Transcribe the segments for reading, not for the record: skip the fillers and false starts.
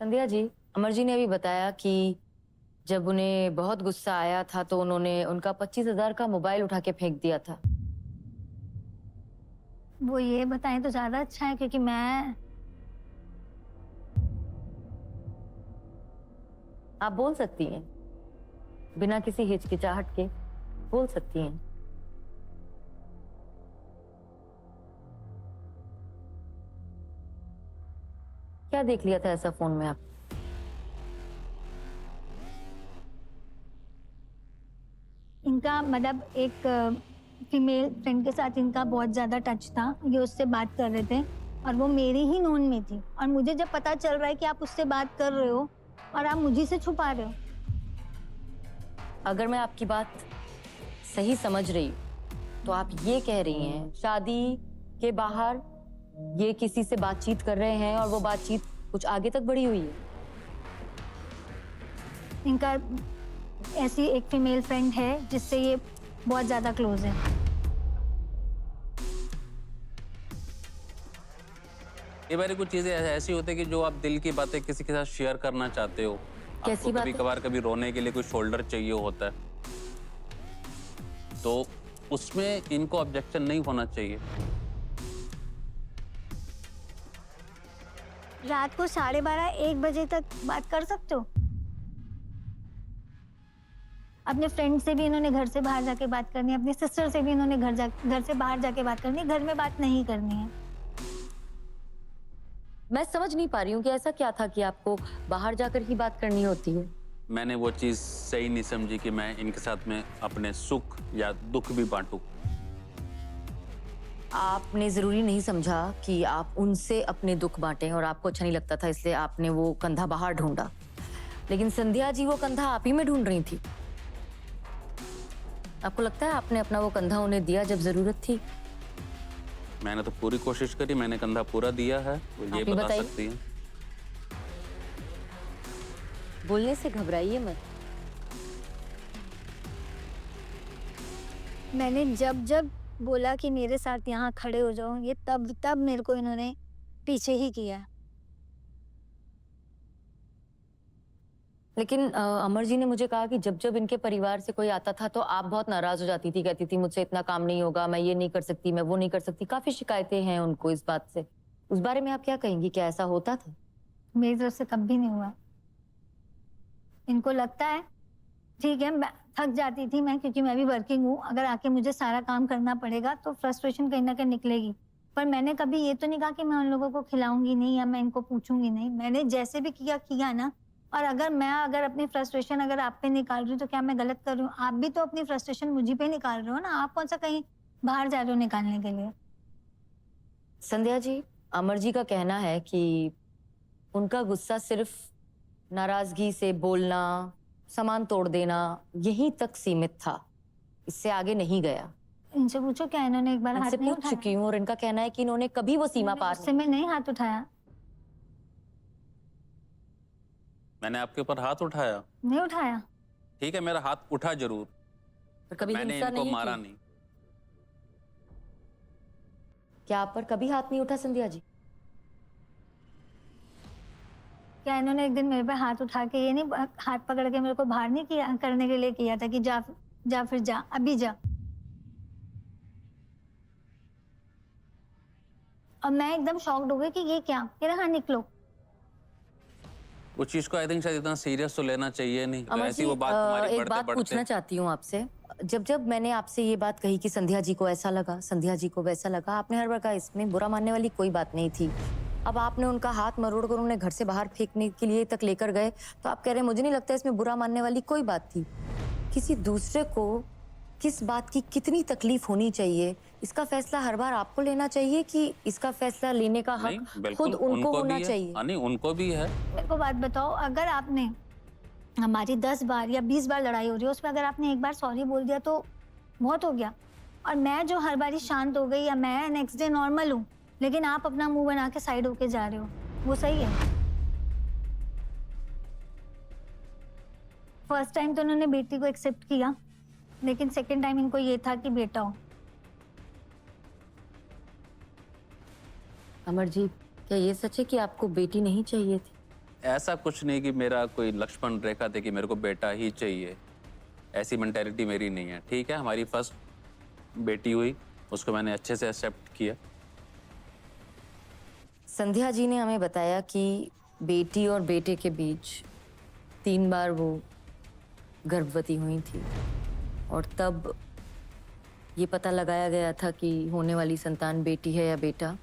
संध्या जी, अमर जी ने अभी बताया कि जब उन्हें बहुत गुस्सा आया था तो उन्होंने उनका 25,000 का मोबाइल उठा के फेंक दिया था। वो ये बताएं तो ज्यादा अच्छा है क्योंकि मैं आप बोल सकती हैं, बिना किसी हिचकिचाहट के बोल सकती हैं। क्या देख लिया था ऐसा फोन में आप? इनका मतलब एक फीमेल फ्रेंड के साथ इनका बहुत ज्यादा टच था। ये उससे बात कर रहे थे और वो मेरी ही नोन में थी और मुझे जब पता चल रहा है कि आप उससे बात कर रहे हो और आप मुझे से छुपा रहे हो। अगर मैं आपकी बात सही समझ रही हूँ तो आप ये कह रही हैं शादी के बाहर ये किसी से बातचीत कर रहे हैं और वो बातचीत कुछ आगे तक बढ़ी हुई है। इनका ऐसी एक फीमेल फ्रेंड है जिससे ये बहुत ज्यादा क्लोज है। ये बारी कुछ चीजें ऐसी होती है कि जो आप दिल की बातें किसी के साथ शेयर करना चाहते हो। कैसी आपको कभी बातें? कभार कभी रोने के लिए कोई शोल्डर चाहिए होता है, तो उसमें इनको ऑब्जेक्शन नहीं होना चाहिए। रात को 12:30-1 बजे तक बात कर सकते हो। अपने फ्रेंड से भी इन्होंने घर से बाहर जाके बात करनी है, अपनी सिस्टर से भी इन्होंने घर से बाहर जाके बात करनी है, घर में बात नहीं करनी है। मैं समझ नहीं पा रही हूँ कि ऐसा क्या था कि आपको बाहर जाकर ही बात करनी होती है। मैंने वो चीज सही नहीं समझी कि मैं इनके साथ में अपने सुख या दुख भी बांटूं। आपने जरूरी नहीं समझा कि आप उनसे अपने दुख बांटें और आपको अच्छा नहीं लगता था इसलिए आपने वो कंधा बाहर ढूंढा, लेकिन संध्या जी वो कंधा आप ही में ढूंढ रही थी। आपको लगता है आपने अपना वो कंधा उन्हें दिया जब जरूरत थी? मैंने तो पूरी कोशिश करी, मैंने कंधा पूरा दिया है, वो ये आप ही बता बताइए। सकती है। बोलने से घबराइए मत। मैंने जब जब बोला कि मेरे साथ यहाँ खड़े हो जाओ, ये तब तब मेरे को इन्होंने पीछे ही किया। लेकिन अमर जी ने मुझे कहा कि जब जब इनके परिवार से कोई आता था तो आप बहुत नाराज हो जाती थी, कहती थी मुझसे इतना काम नहीं होगा, मैं ये नहीं कर सकती, मैं वो नहीं कर सकती। काफी शिकायतें हैं उनको इस बात से। उस बारे में आप क्या कहेंगी, क्या ऐसा होता था? मेरी तरफ से कभी नहीं हुआ। इनको लगता है ठीक है, मैं थक जाती थी मैं, क्योंकि मैं भी वर्किंग हूँ। अगर आके मुझे सारा काम करना पड़ेगा तो फ्रस्ट्रेशन कहीं ना कहीं निकलेगी। पर मैंने कभी ये तो नहीं कहा कि मैं उन लोगों को खिलाऊंगी नहीं या मैं इनको पूछूंगी नहीं। मैंने जैसे भी किया किया ना। और अगर अपनी फ्रस्ट्रेशन अगर आप पे निकाल रही हूँ तो क्या मैं गलत कर रही हूँ? आप भी तो अपनी फ्रस्ट्रेशन मुझी पे निकाल रहे हो ना। आप कौन सा कहीं बाहर जा रहे हो निकालने के लिए? संध्या जी, अमर जी का कहना है कि उनका गुस्सा सिर्फ नाराजगी से बोलना, सामान तोड़ देना, यहीं तक सीमित था, इससे आगे नहीं गया। इनसे पूछो क्या इन्होंने एक बार इनसे हाथ नहीं पूछ चुकी उठाया? हूँ और इनका कहना है कि इन्होंने कभी वो सीमा पार उससे मैं नहीं हाथ उठाया। मैंने आपके ऊपर हाथ उठाया? नहीं उठाया। ठीक है, मेरा हाथ उठा जरूर, पर कभी मैंने हिंसा इनको नहीं मारा की। नहीं। क्या आप पर कभी हाथ नहीं उठा संध्या जी? क्या इन्होंने एक दिन मेरे पे हाथ उठा के, ये नहीं हाथ पकड़ के मेरे को बाहर नहीं किया करने के लिए किया था कि जा जा फिर जा अभी जा। और मैं एकदम शॉक्ड हो गई कि ये क्या, कह रहा हाँ निकलो। उस चीज को आई थिंक शायद इतना सीरियस तो लेना चाहिए नहीं। तो अमर ऐसी जी, वो बात हमारी एक बढ़ते बात बढ़ते। पूछना चाहती हूँ आपसे। जब जब मैंने आपसे ये बात कही कि संध्या जी को ऐसा लगा, संध्या जी को वैसा लगा, आपने हर बार कहा इसमें बुरा मानने वाली कोई बात नहीं थी। अब आपने उनका हाथ मरोड़ कर उन्हें घर से बाहर फेंकने के लिए तक लेकर गए तो आप कह रहे हैं मुझे नहीं लगता इसमें बुरा मानने वाली कोई बात थी। किसी दूसरे को किस बात की कितनी तकलीफ होनी चाहिए, इसका फैसला हर बार आपको लेना चाहिए कि इसका फैसला लेने का नहीं, हक बिल्कुल खुद उनको उनको होना भी है। चाहिए? हाँ, नहीं उनको भी है। मेरे को बात बताओ, अगर आपने हमारी 10 बार या 20 बार लड़ाई हो रही है, उसमें अगर आपने एक बार सॉरी बोल दिया तो बहुत हो गया। और मैं जो हर बारी शांत हो गई या मैं नेक्स्ट डे नॉर्मल हूँ, लेकिन आप अपना मुंह बना के साइड होके जा रहे हो, वो सही है? फर्स्ट टाइम तो उन्होंने बेटी को एक्सेप्ट किया, लेकिन सेकंड टाइम इनको ये था कि बेटा हो। अमर जी, क्या ये सच है कि आपको बेटी नहीं चाहिए थी? ऐसा कुछ नहीं कि मेरा कोई लक्ष्मण रेखा थी कि मेरे को बेटा ही चाहिए, ऐसी मेंटेलिटी मेरी नहीं है। ठीक है, हमारी फर्स्ट बेटी हुई, उसको मैंने अच्छे से एक्सेप्ट किया। संध्या जी ने हमें बताया कि बेटी और बेटे के बीच 3 बार वो गर्भवती हुई थी और तब ये पता लगाया गया था कि होने वाली संतान बेटी है या बेटा,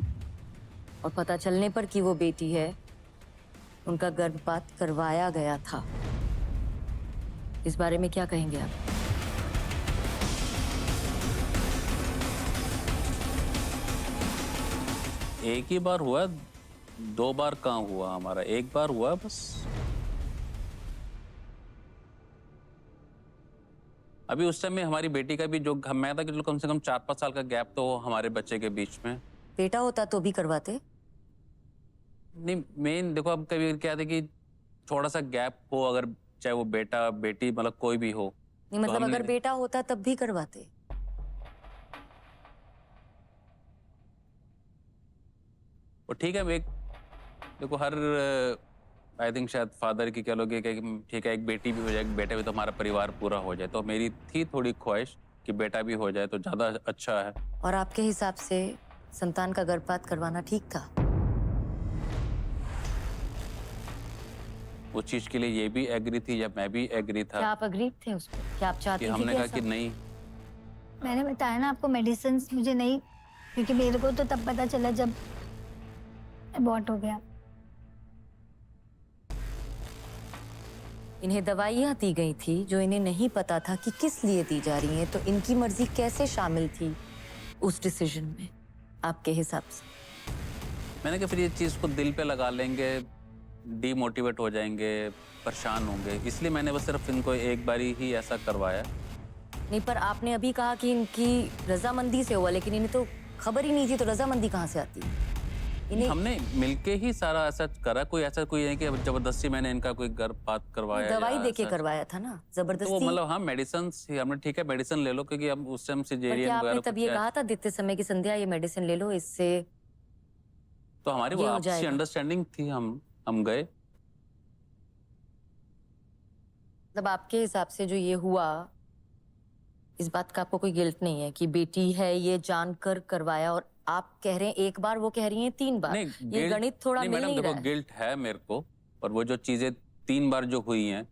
और पता चलने पर कि वो बेटी है उनका गर्भपात करवाया गया था। इस बारे में क्या कहेंगे आप? एक ही बार हुआ, 2 बार कहाँ हुआ हमारा, एक बार हुआ बस। अभी उस टाइम में हमारी बेटी का भी जो मैं था कि चलो कम से कम 4-5 साल का गैप तो हो हमारे बच्चे के बीच में। बेटा होता तो भी करवाते? नहीं, मेन देखो अब कभी क्या था कि थोड़ा सा गैप हो, अगर चाहे वो बेटा बेटी मतलब कोई भी हो। नहीं मतलब अगर बेटा होता तब भी करवाते? वो ठीक है, एक देखो हर आई थिंक शायद फादर की कह लोगे कि ठीक है एक बेटी भी हो जाए, बेटा भी, तो हमारा परिवार पूरा हो जाए। तो मेरी थी थोड़ी ख्वाहिश कि बेटा भी हो जाए तो ज्यादा अच्छा है। और आपके हिसाब से संतान का गर्भपात करवाना ठीक था? उस चीज के लिए ये भी एग्री थी या मैं भी एग्री था। क्या आप अग्रीड थे उस पर? क्या आप चाहते कि थे हमने कि कहा ऐसा कि हो? नहीं। मैंने बताया ना आपको, मेडिसिन मुझे नहीं, क्योंकि मेरे को तो तब पता चला जब अबॉर्ट हो गया। इन्हें दवाइयाँ दी गई थी जो इन्हें नहीं पता था कि किस लिए दी जा रही हैं, तो इनकी मर्जी कैसे शामिल थी उस डिसीजन में आपके हिसाब से? मैंने कहा फिर ये चीज को दिल पे लगा लेंगे, डीमोटिवेट हो जाएंगे, परेशान होंगे, इसलिए मैंने बस सिर्फ इनको एक बारी ही ऐसा करवाया। नहीं, पर आपने अभी कहा कि इनकी रजामंदी से हुआ, लेकिन इन्हें तो खबर ही नहीं थी, तो रजामंदी कहाँ से आती है? इन्हें हमने मिलके ही सारा ऐसा करा, कोई ऐसा कोई नहीं कि जबरदस्ती मैंने इनका कोई गर्भपात करवाया दवाई या देके ऐसा। करवाया था ना, तो वो जबरदस्ती। मतलब हाँ मेडिसिन ही हमने, ठीक है मेडिसिन ले लो, क्योंकि हम उस टाइम पर सिजेरियन क्या आपने वगैरह तब ये कहा था देते समय कि संध्या ये मेडिसिन ले लो, इससे तो हमारी वो ये हो आपसी जाएगा? अंडरस्टैंडिंग थी, हम गए। मतलब आपके हिसाब से जो ये हुआ, इस बात का आपको कोई गिल्ट नहीं है कि बेटी है ये जानकर करवाया? और आप कह रहे हैं एक बार, वो कह रही हैं 3 बार। नहीं ये गिल्ट गणित थोड़ा नहीं मिल मैडम, नहीं देखो रहा है। गिल्ट है मेरे को, पर वो जो चीजें 3 बार जो हुई हैं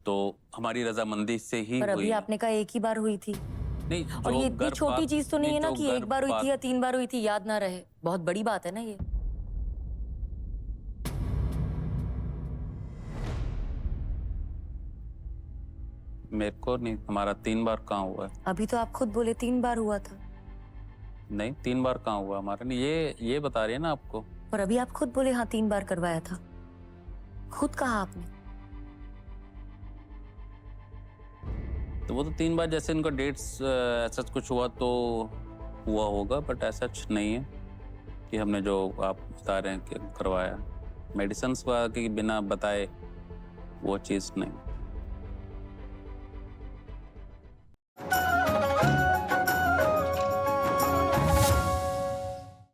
तो हमारी रजामंदी से ही पर हुई अभी हैं। आपने कहा एक ही बार हुई थी, नहीं और जो ये इतनी छोटी गर्भपात- चीज तो नहीं है ना जो कि एक बार हुई थी या गर्भपात- 3 बार हुई थी, याद ना रहे। बहुत बड़ी बात है ना ये। मेरे को नहीं, हमारा 3 बार कहाँ हुआ है? अभी तो आप खुद बोले 3 बार हुआ था। नहीं 3 बार कहाँ हुआ हमारा? नहीं ये बता रही है ना आपको। पर अभी आप खुद बोले हाँ 3 बार करवाया था, खुद कहा आपने। तो वो तो 3 बार जैसे इनका डेट्स ऐसा कुछ हुआ तो हुआ होगा, बट ऐसा कुछ नहीं है कि हमने जो आप बता रहे हैं कि करवाया। मेडिसिन के बिना बताए वो चीज़ नहीं।